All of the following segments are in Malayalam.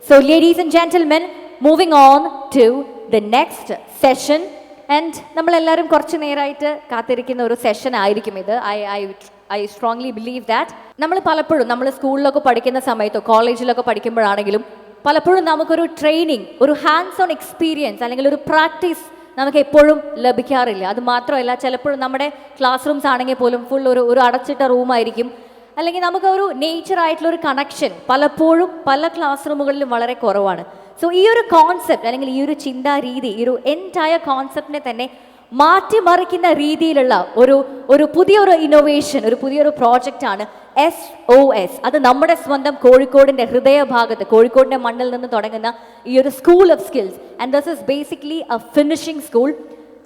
So, ladies and gentlemen, moving on to the next session. And നമ്മളെല്ലാവരും കുറച്ച് നേരമായിട്ട് കാത്തിരിക്കുന്ന ഒരു സെഷൻ ആയിരിക്കും ഇത്. ഐ സ്ട്രോങ്ലി ബിലീവ് ദാറ്റ് നമ്മൾ പലപ്പോഴും നമ്മൾ സ്കൂളിലൊക്കെ പഠിക്കുന്ന സമയത്തോ കോളേജിലൊക്കെ പഠിക്കുമ്പോഴാണെങ്കിലും പലപ്പോഴും നമുക്കൊരു ട്രെയിനിങ്, ഒരു ഹാൻഡ്സ് ഓൺ എക്സ്പീരിയൻസ് അല്ലെങ്കിൽ ഒരു പ്രാക്ടീസ് നമുക്ക് എപ്പോഴും ലഭിക്കാറില്ല. അത് മാത്രമല്ല, ചിലപ്പോഴും നമ്മുടെ ക്ലാസ് റൂംസ് ആണെങ്കിൽ പോലും ഫുൾ ഒരു അടച്ചിട്ട റൂമായിരിക്കും. അല്ലെങ്കിൽ നമുക്ക് ഒരു നേച്ചറായിട്ടുള്ള ഒരു കണക്ഷൻ പലപ്പോഴും പല ക്ലാസ് റൂമുകളിലും വളരെ കുറവാണ്. സോ ഈ ഒരു കോൺസെപ്റ്റ് അല്ലെങ്കിൽ ഈ ഒരു ചിന്താരീതി, ഈ ഒരു എൻറ്റയർ കോൺസെപ്റ്റിനെ തന്നെ മാറ്റിമറിക്കുന്ന രീതിയിലുള്ള ഒരു പുതിയൊരു ഇന്നോവേഷൻ, ഒരു പുതിയൊരു പ്രോജക്റ്റാണ് SOS. അത് നമ്മുടെ സ്വന്തം കോഴിക്കോടിൻ്റെ ഹൃദയഭാഗത്ത്, കോഴിക്കോടിൻ്റെ മണ്ണിൽ നിന്ന് തുടങ്ങുന്ന ഈ ഒരു school of skills. And this is basically A finishing school.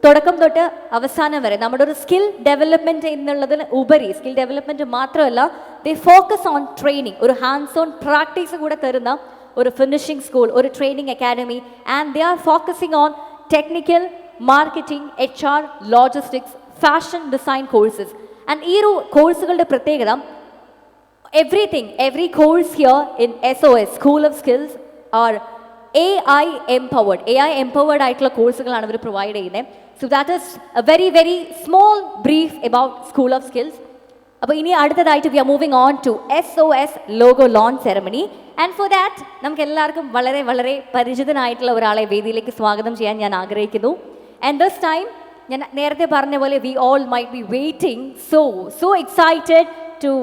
തുടക്കം തൊട്ട് അവസാനം വരെ നമ്മുടെ ഒരു സ്കിൽ ഡെവലപ്മെൻറ്റ് എന്നുള്ളതിന് ഉപരി, സ്കിൽ ഡെവലപ്മെൻറ്റ് മാത്രമല്ല, ദേ ഫോക്കസ് ഓൺ ട്രെയിനിങ്, ഒരു ഹാൻഡ്സ് ഓൺ പ്രാക്ടീസ് കൂടെ തരുന്ന ഒരു ഫിനിഷിംഗ് സ്കൂൾ, ഒരു training academy. And they are focusing on technical, marketing, HR, logistics, fashion design courses. And ഈ ഒരു കോഴ്സുകളുടെ പ്രത്യേകത, every course here in SOS, School of Skills, are AI empowered ആയിട്ടുള്ള കോഴ്സുകളാണ് ഇവർ പ്രൊവൈഡ് ചെയ്യുന്നത്. So that is a very very small brief about school of skills. അപ്പോൾ ഇനി അടുത്തതായിട്ട് we are moving on to SOS logo launch ceremony. And for that നമുക്ക് എല്ലാവർക്കും വളരെ വളരെ പരിചിതനായിട്ടുള്ള ഒരാളെ വേദിയിലേക്ക് സ്വാഗതം ചെയ്യാൻ ഞാൻ ആഗ്രഹിക്കുന്നു. ആൻഡ് ദിസ് ടൈം ഞാൻ നേരത്തെ പറഞ്ഞ പോലെ we all might be waiting so excited to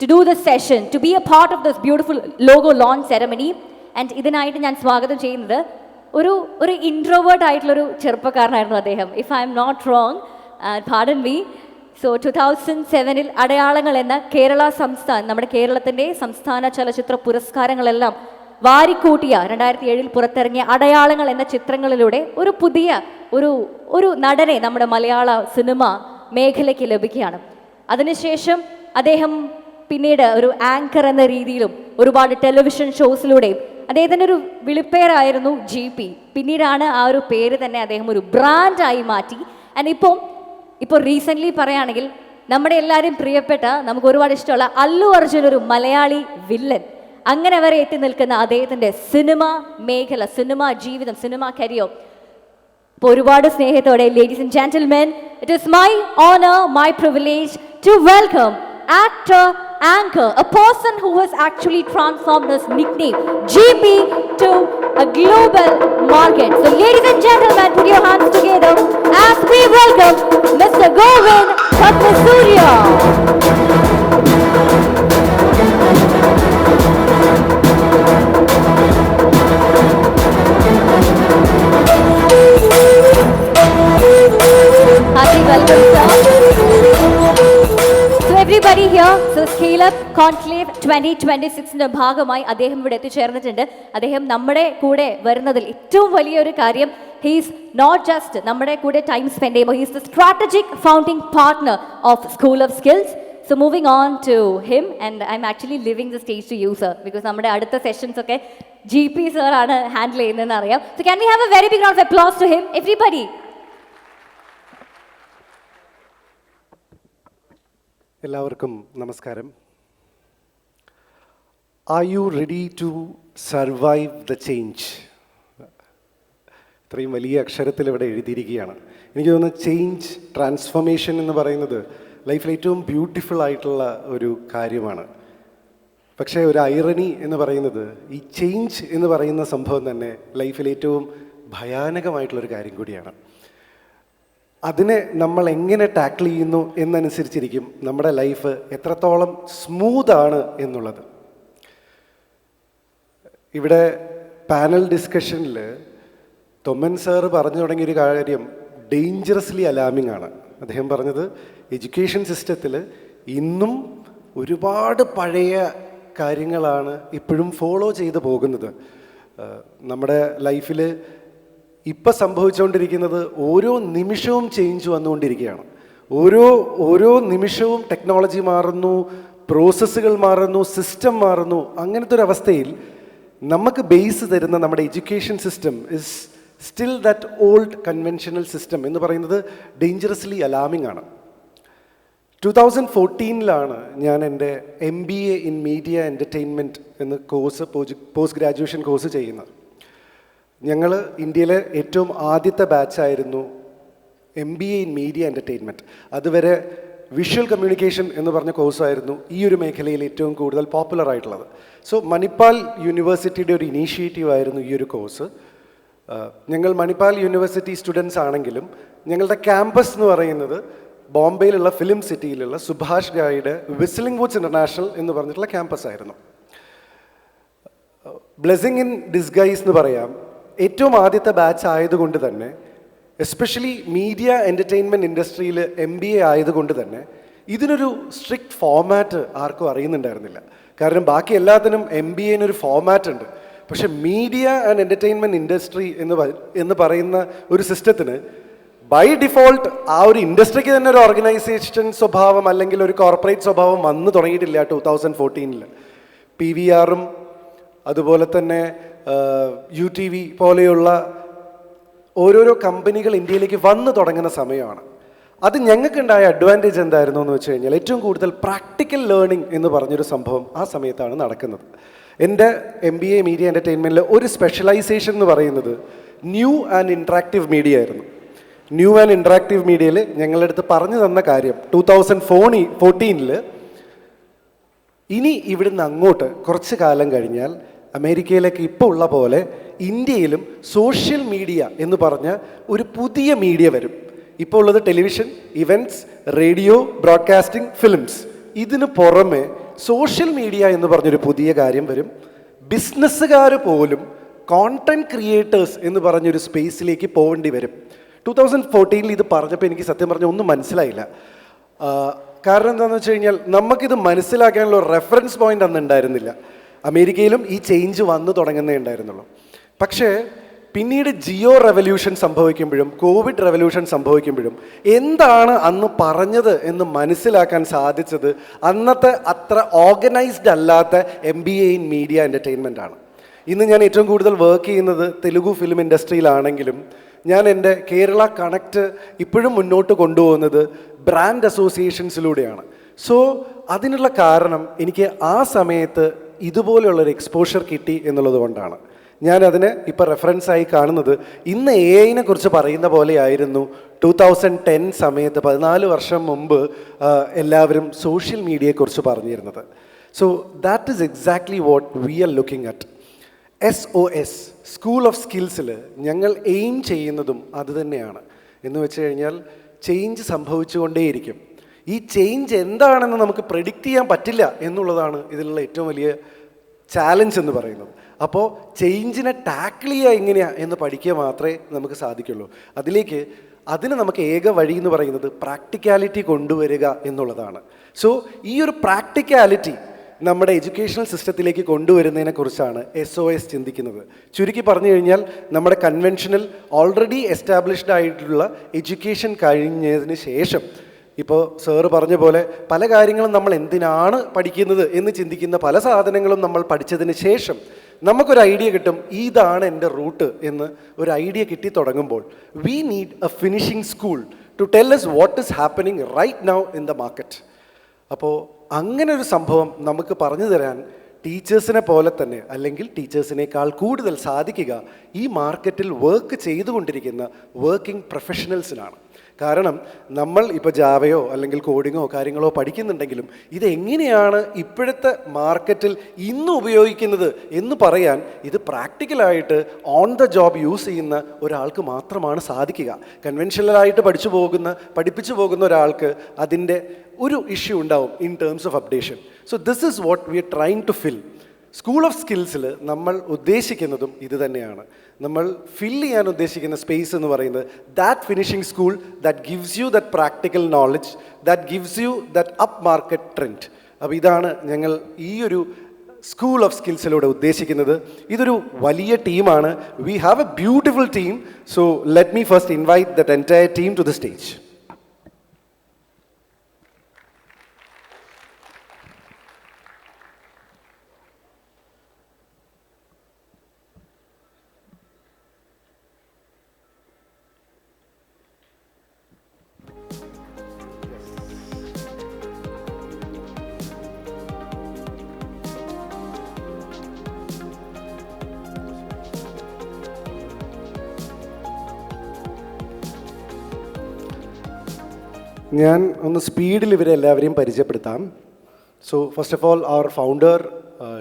do this session, to be a part of this beautiful logo launch ceremony. And ഇതിനായിട്ട് ഞാൻ സ്വാഗതം ചെയ്യുന്നത് ഒരു ഇൻട്രോവേർട്ട് ആയിട്ടുള്ളൊരു ചെറുപ്പക്കാരനായിരുന്നു അദ്ദേഹം. If I'm not wrong, pardon me. So 2007 അടയാളങ്ങൾ എന്ന നമ്മുടെ കേരളത്തിൻ്റെ സംസ്ഥാന ചലച്ചിത്ര പുരസ്കാരങ്ങളെല്ലാം വാരിക്കൂട്ടിയ 2007 പുറത്തിറങ്ങിയ അടയാളങ്ങൾ എന്ന ചിത്രങ്ങളിലൂടെ ഒരു പുതിയ ഒരു നടനെ നമ്മുടെ മലയാള സിനിമ മേഖലയ്ക്ക് ലഭിക്കുകയാണ്. അതിനുശേഷം അദ്ദേഹം പിന്നീട് ഒരു ആങ്കർ എന്ന രീതിയിലും ഒരുപാട് ടെലിവിഷൻ ഷോസിലൂടെയും അദ്ദേഹത്തിൻ്റെ ഒരു വിളിപ്പേരായിരുന്നു GP. പിന്നീടാണ് ആ ഒരു പേര് തന്നെ അദ്ദേഹം ഒരു ബ്രാൻഡായി മാറ്റി. ആൻഡ് ഇപ്പോൾ റീസെൻ്റ്ലി പറയുകയാണെങ്കിൽ നമ്മുടെ എല്ലാവരും പ്രിയപ്പെട്ട, നമുക്ക് ഒരുപാട് ഇഷ്ടമുള്ള അല്ലു അർജുൻ, ഒരു മലയാളി വില്ലൻ, അങ്ങനെ വരെ എത്തി നിൽക്കുന്ന അദ്ദേഹത്തിൻ്റെ സിനിമ മേഖല, സിനിമ ജീവിതം, സിനിമ കരിയർ. ഇപ്പോൾ ഒരുപാട് സ്നേഹത്തോടെ, ladies and gentlemen, it is my honour, my privilege to welcome actor, anchor, a person who has actually transformed his nickname GP to a global market. So ladies and gentlemen, put your hands together as we welcome Mr. Govind Padmasurya. Hearty welcome, sir. Everybody here, so Scale Up Conclave 2026ന്റെ ഭാഗമായി അദ്ദേഹം ഇവിടെ എത്തിച്ചേർന്നിട്ടുണ്ട്. അദ്ദേഹം നമ്മുടെ കൂടെ വരുന്നതിൽ ഏറ്റവും വലിയൊരു കാര്യം, ഹീസ് നോട്ട് ജസ്റ്റ് നമ്മുടെ കൂടെ ടൈം സ്പെൻഡ് ചെയ്യുമ്പോൾ, he's the strategic founding partner of school of skills. So moving on to him, and I'm actually living the stage to you sir, because നമ്മുടെ അടുത്ത സെഷൻസ് ഒക്കെ GP സർ ആണ് ഹാൻഡിൽ ചെയ്യുന്നതെന്ന് അറിയാം. So can we have a very big round of applause to him, everybody. എല്ലാവർക്കും നമസ്കാരം. Are you ready to survive the change? ഇത്രയും വലിയ അക്ഷരത്തിൽ ഇവിടെ എഴുതിയിരിക്കുകയാണ്. എനിക്ക് തോന്നുന്നു ചേഞ്ച്, ട്രാൻസ്ഫോർമേഷൻ എന്ന് പറയുന്നത് ലൈഫിൽ ഏറ്റവും ബ്യൂട്ടിഫുൾ ആയിട്ടുള്ള ഒരു കാര്യമാണ്. പക്ഷേ ഒരു ഐറണി എന്ന് പറയുന്നത്, ഈ ചേഞ്ച് എന്ന് പറയുന്ന സംഭവം തന്നെ ലൈഫിൽ ഏറ്റവും ഭയാനകമായിട്ടുള്ളൊരു കാര്യം കൂടിയാണ്. അതിനെ നമ്മൾ എങ്ങനെ ടാക്കിൾ ചെയ്യുന്നു എന്നനുസരിച്ചിരിക്കും നമ്മുടെ ലൈഫ് എത്രത്തോളം സ്മൂത്താണ് എന്നുള്ളത്. ഇവിടെ പാനൽ ഡിസ്കഷനിൽ തൊമ്മൻ സാറ് പറഞ്ഞു തുടങ്ങിയൊരു കാര്യം ഡേഞ്ചറസ്ലി അലാമിംഗ് ആണ്. അദ്ദേഹം പറഞ്ഞത്, എഡ്യൂക്കേഷൻ സിസ്റ്റത്തിൽ ഇന്നും ഒരുപാട് പഴയ കാര്യങ്ങളാണ് ഇപ്പോഴും ഫോളോ ചെയ്ത് പോകുന്നത്. നമ്മുടെ ലൈഫിൽ ഇപ്പം സംഭവിച്ചുകൊണ്ടിരിക്കുന്നത് ഓരോ നിമിഷവും ചേഞ്ച് വന്നുകൊണ്ടിരിക്കുകയാണ്. ഓരോ നിമിഷവും ടെക്നോളജി മാറുന്നു, പ്രോസസ്സുകൾ മാറുന്നു, സിസ്റ്റം മാറുന്നു. അങ്ങനത്തെ ഒരു അവസ്ഥയിൽ നമുക്ക് ബേസ് തരുന്ന നമ്മുടെ education system is still that old conventional system എന്ന് പറയുന്നത് ഡേഞ്ചറസ്ലി അലാമിംഗ് ആണ്. 2014 ഞാൻ എൻ്റെ MBA ഇൻ മീഡിയ എൻ്റർടൈൻമെൻറ്റ് എന്ന കോഴ്സ് പോസ്റ്റ് ഗ്രാജുവേഷൻ കോഴ്സ് ചെയ്യുന്നത്. ഞങ്ങൾ ഇന്ത്യയിലെ ഏറ്റവും ആദ്യത്തെ ബാച്ചായിരുന്നു MBA ഇൻ മീഡിയ എൻ്റർടൈൻമെൻറ്റ്. അതുവരെ വിഷ്വൽ കമ്മ്യൂണിക്കേഷൻ എന്ന് പറഞ്ഞ കോഴ്സായിരുന്നു ഈ ഒരു മേഖലയിൽ ഏറ്റവും കൂടുതൽ പോപ്പുലർ ആയിട്ടുള്ളത്. സോ മണിപ്പാൽ യൂണിവേഴ്സിറ്റിയുടെ ഒരു ഇനീഷ്യേറ്റീവ് ആയിരുന്നു ഈ ഒരു കോഴ്സ്. ഞങ്ങൾ മണിപ്പാൽ യൂണിവേഴ്സിറ്റി സ്റ്റുഡൻസ് ആണെങ്കിലും ഞങ്ങളുടെ ക്യാമ്പസ് എന്ന് പറയുന്നത് ബോംബെയിലുള്ള ഫിലിം സിറ്റിയിലുള്ള സുഭാഷ് ഘായിയുടെ വിസ്ലിംഗ് വുഡ്സ് ഇൻ്റർനാഷണൽ എന്ന് പറഞ്ഞിട്ടുള്ള ക്യാമ്പസ് ആയിരുന്നു. ബ്ലെസ്സിങ് ഇൻ ഡിസ്ഗൈസ് എന്ന് പറയാം. ഏറ്റവും ആദ്യത്തെ ബാച്ച് ആയതുകൊണ്ട് തന്നെ, എസ്പെഷ്യലി മീഡിയ എൻ്റർടൈൻമെൻറ്റ് ഇൻഡസ്ട്രിയിൽ MBA ആയതുകൊണ്ട് തന്നെ ഇതിനൊരു സ്ട്രിക്റ്റ് ഫോമാറ്റ് ആർക്കും അറിയുന്നുണ്ടായിരുന്നില്ല. കാരണം ബാക്കി എല്ലാത്തിനും MBAനൊരു ഫോമാറ്റ് ഉണ്ട്. പക്ഷെ മീഡിയ ആൻഡ് എൻ്റർടൈൻമെൻറ്റ് ഇൻഡസ്ട്രി എന്ന് പറയുന്ന ഒരു സിസ്റ്റത്തിന് ബൈ ഡിഫോൾട്ട് ആ ഒരു ഇൻഡസ്ട്രിക്ക് തന്നെ ഒരു ഓർഗനൈസേഷൻ സ്വഭാവം അല്ലെങ്കിൽ ഒരു കോർപ്പറേറ്റ് സ്വഭാവം വന്നു തുടങ്ങിയിട്ടില്ല 2014. PVRഉം അതുപോലെ തന്നെ UTV പോലെയുള്ള ഓരോരോ കമ്പനികൾ ഇന്ത്യയിലേക്ക് വന്നു തുടങ്ങുന്ന സമയമാണ്. അത് ഞങ്ങൾക്കുണ്ടായ അഡ്വാൻറ്റേജ് എന്തായിരുന്നു എന്ന് വെച്ച് കഴിഞ്ഞാൽ ഏറ്റവും കൂടുതൽ പ്രാക്ടിക്കൽ ലേണിംഗ് എന്ന് പറഞ്ഞൊരു സംഭവം ആ സമയത്താണ് നടക്കുന്നത്. എൻ്റെ MBA മീഡിയ എൻ്റർടൈൻമെൻറ്റിൽ ഒരു സ്പെഷ്യലൈസേഷൻ എന്ന് പറയുന്നത് ന്യൂ ആൻഡ് ഇൻട്രാക്റ്റീവ് മീഡിയ ആയിരുന്നു. ന്യൂ ആൻഡ് ഇൻട്രാക്റ്റീവ് മീഡിയയിൽ ഞങ്ങളുടെ അടുത്ത് പറഞ്ഞു തന്ന കാര്യം 2014 ഇനി ഇവിടുന്ന് അങ്ങോട്ട് കുറച്ച് കാലം കഴിഞ്ഞാൽ അമേരിക്കയിലേക്ക് ഇപ്പോൾ ഉള്ള പോലെ ഇന്ത്യയിലും സോഷ്യൽ മീഡിയ എന്ന് പറഞ്ഞ ഒരു പുതിയ മീഡിയ വരും. ഇപ്പോൾ ഉള്ളത് television, events, radio, broadcasting, films. ഇതിന് പുറമെ സോഷ്യൽ മീഡിയ എന്ന് പറഞ്ഞൊരു പുതിയ കാര്യം വരും. ബിസിനസ്സുകാർ പോലും കോണ്ടന്റ് ക്രിയേറ്റേഴ്സ് എന്ന് പറഞ്ഞൊരു സ്പേസിലേക്ക് പോകേണ്ടി വരും. 2014 ഇത് പറഞ്ഞപ്പോൾ എനിക്ക് സത്യം പറഞ്ഞാൽ ഒന്നും മനസ്സിലായില്ല. കാരണം എന്താണെന്ന് വെച്ച് കഴിഞ്ഞാൽ നമുക്കിത് മനസ്സിലാക്കാനുള്ള റെഫറൻസ് പോയിന്റ് അന്ന് ഉണ്ടായിരുന്നില്ല. അമേരിക്കയിലും ഈ ചേഞ്ച് വന്നു തുടങ്ങുന്നേ ഉണ്ടായിരുന്നുള്ളൂ. പക്ഷേ പിന്നീട് ജിയോ റെവല്യൂഷൻ സംഭവിക്കുമ്പോഴും കോവിഡ് റെവല്യൂഷൻ സംഭവിക്കുമ്പോഴും എന്താണ് അന്ന് പറഞ്ഞത് എന്ന് മനസ്സിലാക്കാൻ സാധിച്ചത് അന്നത്തെ അത്ര ഓർഗനൈസ്ഡ് അല്ലാത്ത MBA ഇൻ മീഡിയ എൻ്റർടൈൻമെൻ്റ് ആണ്. ഇന്ന് ഞാൻ ഏറ്റവും കൂടുതൽ വർക്ക് ചെയ്യുന്നത് തെലുഗു ഫിലിം ഇൻഡസ്ട്രിയിലാണെങ്കിലും ഞാൻ എൻ്റെ കേരള കണക്റ്റ് ഇപ്പോഴും മുന്നോട്ട് കൊണ്ടുപോകുന്നത് ബ്രാൻഡ് അസോസിയേഷൻസിലൂടെയാണ്. സോ അതിനുള്ള കാരണം എനിക്ക് ആ സമയത്ത് ഇതുപോലെയുള്ളൊരു എക്സ്പോഷർ കിട്ടി എന്നുള്ളത് കൊണ്ടാണ്. ഞാനതിന് ഇപ്പോൾ റെഫറൻസായി കാണുന്നത് ഇന്ന് AI കുറിച്ച് പറയുന്ന പോലെയായിരുന്നു 2010 സമയത്ത് 14 വർഷം മുമ്പ് എല്ലാവരും സോഷ്യൽ മീഡിയയെക്കുറിച്ച് പറഞ്ഞിരുന്നത്. So that is exactly what we are looking at. SOS school of സ്കിൽസിൽ ഞങ്ങൾ എയിം ചെയ്യുന്നതും അതുതന്നെയാണ്. എന്ന് വെച്ച് കഴിഞ്ഞാൽ ചേഞ്ച് സംഭവിച്ചുകൊണ്ടേയിരിക്കും. ഈ ചേഞ്ച് എന്താണെന്ന് നമുക്ക് പ്രെഡിക്റ്റ് ചെയ്യാൻ പറ്റില്ല എന്നുള്ളതാണ് ഇതിലുള്ള ഏറ്റവും വലിയ ചാലഞ്ച് എന്ന് പറയുന്നത്. അപ്പോൾ ചേഞ്ചിനെ ടാക്കിൾ ചെയ്യുക എങ്ങനെയാണ് എന്ന് പഠിക്കുക മാത്രമേ നമുക്ക് സാധിക്കുള്ളൂ. അതിന് നമുക്ക് ഏക വഴി എന്ന് പറയുന്നത് പ്രാക്ടിക്കാലിറ്റി കൊണ്ടുവരിക എന്നുള്ളതാണ്. സോ ഈ ഒരു പ്രാക്ടിക്കാലിറ്റി നമ്മുടെ എഡ്യൂക്കേഷണൽ സിസ്റ്റത്തിലേക്ക് കൊണ്ടുവരുന്നതിനെ കുറിച്ചാണ് SOS ചിന്തിക്കുന്നത്. ചുരുക്കി പറഞ്ഞു കഴിഞ്ഞാൽ നമ്മുടെ കൺവെൻഷനിൽ ഓൾറെഡി എസ്റ്റാബ്ലിഷ്ഡ് ആയിട്ടുള്ള എഡ്യൂക്കേഷൻ കഴിഞ്ഞതിന് ശേഷം, ഇപ്പോൾ സാറ് പറഞ്ഞ പോലെ പല കാര്യങ്ങളും നമ്മൾ എന്തിനാണ് പഠിക്കുന്നത് എന്ന് ചിന്തിക്കുന്ന പല സാധനങ്ങളും നമ്മൾ പഠിച്ചതിന് ശേഷം നമുക്കൊരു ഐഡിയ കിട്ടും, ഇതാണ് എൻ്റെ റൂട്ട് എന്ന് ഒരു ഐഡിയ കിട്ടി തുടങ്ങുമ്പോൾ we need a finishing school to tell us what is happening right now in the market. അപ്പോൾ അങ്ങനെ ഒരു സംഭവം നമുക്ക് പറഞ്ഞു തരാൻ ടീച്ചേഴ്സിനെ പോലെ തന്നെ അല്ലെങ്കിൽ ടീച്ചേഴ്സിനേക്കാൾ കൂടുതൽ സാധിക്കുക ഈ മാർക്കറ്റിൽ വർക്ക് ചെയ്തുകൊണ്ടിരിക്കുന്ന വർക്കിംഗ് പ്രൊഫഷണൽസിനാണ്. കാരണം നമ്മൾ ഇപ്പോൾ ജാവയോ അല്ലെങ്കിൽ കോഡിങ്ങോ കാര്യങ്ങളോ പഠിക്കുന്നുണ്ടെങ്കിലും ഇതെങ്ങനെയാണ് ഇപ്പോഴത്തെ മാർക്കറ്റിൽ ഇന്ന് ഉപയോഗിക്കുന്നത് എന്ന് പറയാൻ ഇത് പ്രാക്ടിക്കലായിട്ട് ഓൺ ദ ജോബ് യൂസ് ചെയ്യുന്ന ഒരാൾക്ക് മാത്രമാണ് സാധിക്കുക. കൺവെൻഷനലായിട്ട് പഠിപ്പിച്ചു പോകുന്ന ഒരാൾക്ക് അതിൻ്റെ ഒരു ഇഷ്യൂ ഉണ്ടാവും in terms of updation. So this is what we are trying to fill. School of സ്കിൽസിൽ നമ്മൾ ഉദ്ദേശിക്കുന്നതും ഇത് തന്നെയാണ്. നമ്മൾ ഫിൽ ചെയ്യാൻ ഉദ്ദേശിക്കുന്ന സ്പേസ് എന്ന് പറയുന്നത് that finishing school that gives you that practical knowledge, that gives you that up market trend. അപ്പോൾ ഇതാണ് ഞങ്ങൾ ഈ ഒരു സ്കൂൾ ഓഫ് സ്കിൽസിലൂടെ ഉദ്ദേശിക്കുന്നത്. ഇതൊരു വലിയ ടീമാണ്. We have a beautiful team. So let me first invite that entire team to the stage. ഞാൻ ഒന്ന് സ്പീഡിൽ ഇവരെ എല്ലാവരെയും പരിചയപ്പെടുത്താം. So first of all our founder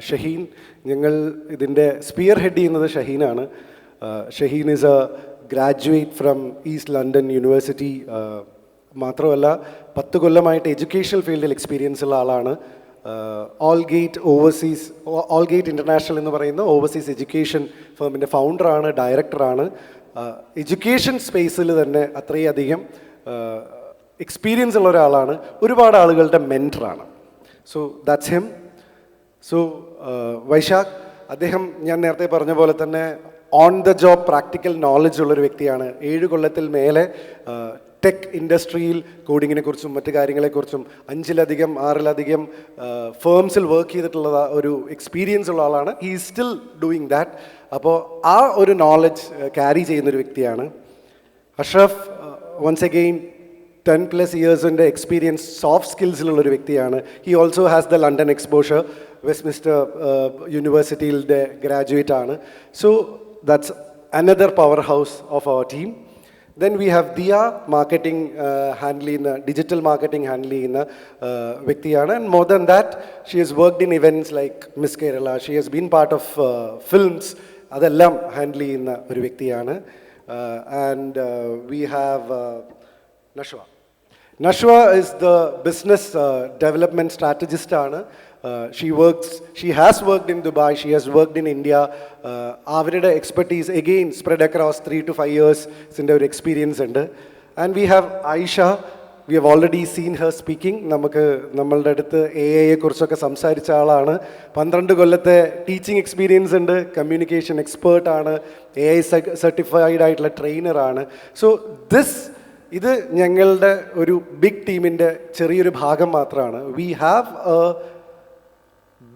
Shaheen. ഞങ്ങൾ ഇതിൻ്റെ സ്പിയർ ഹെഡ് ചെയ്യുന്നത് ഷഹീനാണ്. Shaheen is a graduate from East London University. മാത്രമല്ല 10 കൊല്ലമായിട്ട് എഡ്യൂക്കേഷണൽ ഫീൽഡിൽ എക്സ്പീരിയൻസ് ഉള്ള ആളാണ്. ഓൾഗേറ്റ് ഇൻ്റർനാഷണൽ എന്ന് പറയുന്ന ഓവർസീസ് എഡ്യൂക്കേഷൻ ഫേമിൻ്റെ ഫൗണ്ടറാണ്, ഡയറക്ടറാണ്. എഡ്യൂക്കേഷൻ സ്പേസിൽ തന്നെ അത്രയധികം എക്സ്പീരിയൻസ് ഉള്ള ഒരാളാണ്. ഒരുപാട് ആളുകളുടെ മെൻറ്ററാണ്. So that's him. So Vaishakh, അദ്ദേഹം ഞാൻ നേരത്തെ പറഞ്ഞ പോലെ തന്നെ on the job practical knowledge ഉള്ളൊരു വ്യക്തിയാണ്. 7 കൊല്ലത്തിൽ മേലെ ടെക് ഇൻഡസ്ട്രിയിൽ കോഡിങ്ങിനെ കുറിച്ചും മറ്റു കാര്യങ്ങളെക്കുറിച്ചും 6 ഫേംസിൽ വർക്ക് ചെയ്തിട്ടുള്ള ഒരു എക്സ്പീരിയൻസ് ഉള്ള ആളാണ്. He is still doing that. അപ്പോൾ ആ ഒരു നോളജ് ക്യാരി ചെയ്യുന്നൊരു വ്യക്തിയാണ്. അഷ്റഫ്, വൺസ് അഗെയിൻ 10+ ഇയേഴ്സിൻ്റെ എക്സ്പീരിയൻസ് സോഫ്റ്റ് സ്കിൽസിലുള്ളൊരു വ്യക്തിയാണ്. He also has the London exposure. Westminster യൂണിവേഴ്സിറ്റിയിലെ ഗ്രാജുവേറ്റ് ആണ്. So that's another powerhouse of our team. Then we have Diya, marketing handle ചെയ്യുന്ന ഡിജിറ്റൽ മാർക്കറ്റിംഗ് ഹാൻഡിൽ ചെയ്യുന്ന വ്യക്തിയാണ്. And more than that she has worked in events like Miss Kerala. She has been part of films. അതെല്ലാം ഹാൻഡിൽ ചെയ്യുന്ന ഒരു വ്യക്തിയാണ്. And we have Nashwa. Nashwa is the business development strategist ആണ്. She has worked in Dubai, she has worked in India. അവരുടെ expertise again spread across 3 to 5 years ഒരു എക്സ്പീരിയൻസ് ഉണ്ട്. And we have Aisha. We have already seen her speaking. നമ്മളുടെ അടുത്ത് AI കുറിച്ചൊക്കെ സംസാരിച്ച ആളാണ്. 12 കൊല്ലത്തെ ടീച്ചിങ് എക്സ്പീരിയൻസ് ഉണ്ട്. കമ്മ്യൂണിക്കേഷൻ എക്സ്പേർട്ട് ആണ്. AI സർട്ടിഫൈഡ് ആയിട്ടുള്ള ട്രെയിനറാണ്. സോ ഇത് ഞങ്ങളുടെ ഒരു ബിഗ് ടീമിൻ്റെ ചെറിയൊരു ഭാഗം മാത്രമാണ്. We have a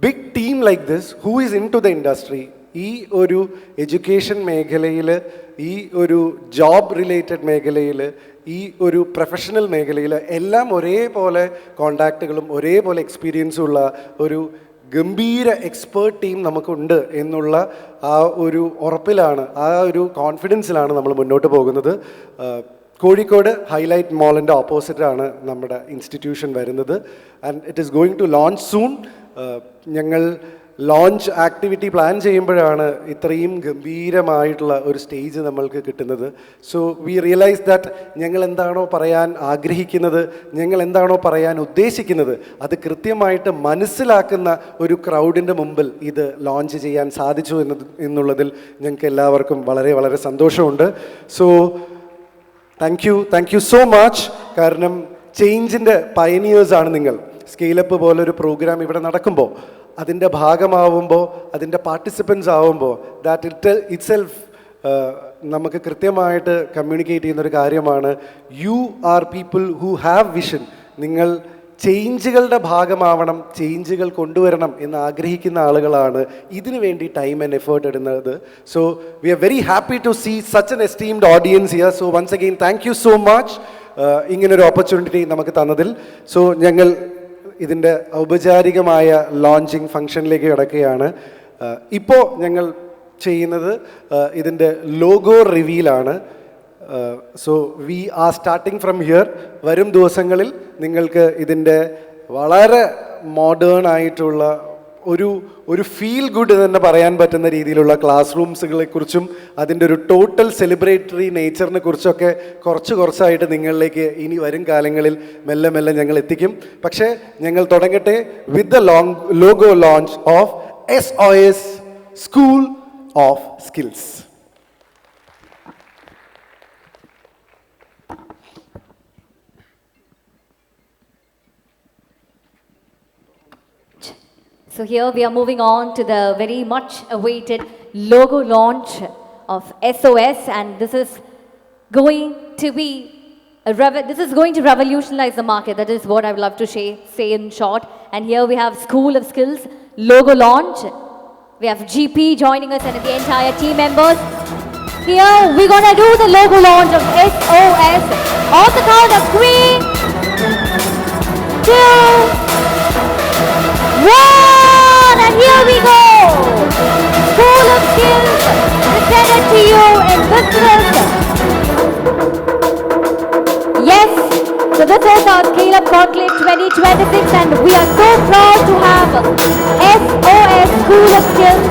big team like this who is into the industry. ഈ ഒരു എഡ്യൂക്കേഷൻ മേഖലയിൽ, ഈ ഒരു ജോബ് റിലേറ്റഡ് മേഖലയിൽ, ഈ ഒരു പ്രൊഫഷണൽ മേഖലയിൽ എല്ലാം ഒരേപോലെ കോണ്ടാക്റ്റുകളും ഒരേപോലെ എക്സ്പീരിയൻസും ഉള്ള ഒരു ഗംഭീര എക്സ്പേർട്ട് ടീം നമുക്കുണ്ട് എന്നുള്ള ആ ഒരു ഉറപ്പിലാണ്, ആ ഒരു കോൺഫിഡൻസിലാണ് നമ്മൾ മുന്നോട്ട് പോകുന്നത്. കോഴിക്കോട് ഹൈലൈറ്റ് മോളിൻ്റെ ഓപ്പോസിറ്റാണ് നമ്മുടെ ഇൻസ്റ്റിറ്റ്യൂഷൻ വരുന്നത്. And it is going to launch soon. ഞങ്ങൾ ലോഞ്ച് ആക്ടിവിറ്റി പ്ലാൻ ചെയ്യുമ്പോഴാണ് ഇത്രയും ഗംഭീരമായിട്ടുള്ള ഒരു സ്റ്റേജ് നമ്മൾക്ക് കിട്ടുന്നത്. സോ വി റിയലൈസ് ദാറ്റ് ഞങ്ങൾ എന്താണോ പറയാൻ ആഗ്രഹിക്കുന്നത്, ഞങ്ങൾ എന്താണോ പറയാൻ ഉദ്ദേശിക്കുന്നത്, അത് കൃത്യമായിട്ട് മനസ്സിലാക്കുന്ന ഒരു ക്രൗഡിൻ്റെ മുമ്പിൽ ഇത് ലോഞ്ച് ചെയ്യാൻ സാധിച്ചു എന്നുള്ളതിൽ ഞങ്ങൾക്ക് എല്ലാവർക്കും വളരെ വളരെ സന്തോഷമുണ്ട്. So thank you so much. കാരണം ചേഞ്ചിൻ്റെ പയനിയേഴ്സാണ് നിങ്ങൾ. സ്കെയിലപ്പ് പോലൊരു പ്രോഗ്രാം ഇവിടെ നടക്കുമ്പോൾ, അതിൻ്റെ ഭാഗമാവുമ്പോൾ, അതിൻ്റെ പാർട്ടിസിപ്പൻസ് ആവുമ്പോൾ, ദാറ്റ് ഇറ്റ് സെൽഫ് നമുക്ക് കൃത്യമായിട്ട് കമ്മ്യൂണിക്കേറ്റ് ചെയ്യുന്നൊരു കാര്യമാണ്. You are people who have vision. നിങ്ങൾ ചേഞ്ചുകളുടെ ഭാഗമാവണം, ചേഞ്ചുകൾ കൊണ്ടുവരണം എന്ന് ആഗ്രഹിക്കുന്ന ആളുകളാണ് ഇതിനു വേണ്ടി ടൈം ആൻഡ് എഫേർട്ട് ഇടുന്നത്. So we are very happy to see such an esteemed audience here. So once again thank you so much ഇങ്ങനൊരു ഓപ്പർച്യൂണിറ്റി നമുക്ക് തന്നതിൽ. സോ ഞങ്ങൾ ഇതിൻ്റെ ഔപചാരികമായ ലോഞ്ചിങ് ഫംഗ്ഷനിലേക്ക് കിടക്കുകയാണ്. ഇപ്പോൾ ഞങ്ങൾ ചെയ്യുന്നത് ഇതിൻ്റെ ലോഗോ റിവീലാണ്. So we are starting from here. വരും ദിവസങ്ങളിൽ നിങ്ങൾക്ക് ഇതിൻ്റെ വളരെ മോഡേൺ ആയിട്ടുള്ള ഒരു ഫീൽ ഗുഡ് തന്നെ പറയാൻ പറ്റുന്ന രീതിയിലുള്ള ക്ലാസ് റൂംസുകളെക്കുറിച്ചും അതിൻ്റെ ഒരു ടോട്ടൽ സെലിബ്രേറ്ററി നേച്ചറിനെ കുറിച്ചൊക്കെ കുറച്ചായിട്ട് നിങ്ങളിലേക്ക് ഇനി വരും കാലങ്ങളിൽ മെല്ലെ മെല്ലെ ഞങ്ങൾ എത്തിക്കും. പക്ഷേ ഞങ്ങൾ തുടങ്ങട്ടെ with the logo launch of SOS school of skills. So here we are moving on to the very much awaited logo launch of SOS, and this is going to be this is going to revolutionize the market. That is what I would love to say in short. And here we have School of Skills logo launch. We have GP joining us and the entire team members. Here we're going to do the logo launch of SOS on the count of 3, 2, 1. And here we go! School of Skills presented to you in business. Yes, so this is 2026, and we are so proud to have SOS School of Skills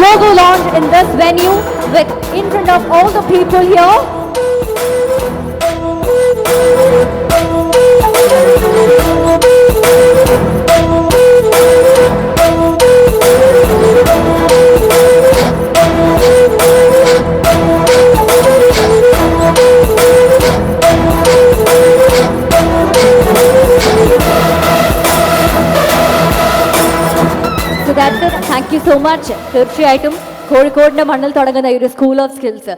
logo launch in this venue with in front of all the people here. So that's it. Thank you so much. തീർച്ചയായിട്ടും കോഴിക്കോടിന്റെ മണ്ണിൽ തുടങ്ങുന്ന ഈ ഒരു സ്കൂൾ ഓഫ് സ്കിൽസ്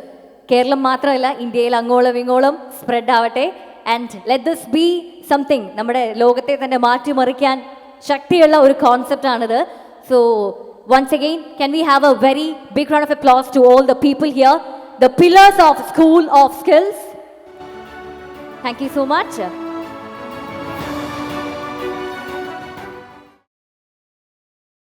കേരളം മാത്രമല്ല ഇന്ത്യയിൽ അങ്ങോളം ഇങ്ങോളം സ്പ്രെഡ് ആവട്ടെ. And let this be something നമ്മുടെ ലോകത്തെ തന്നെ മാറ്റിമറിക്കാൻ ശക്തിയുള്ള ഒരു കോൺസെപ്റ്റ് ആണിത്. So once again can we have a very big round of applause to all the people here, the pillars of School of Skills. Thank you so much.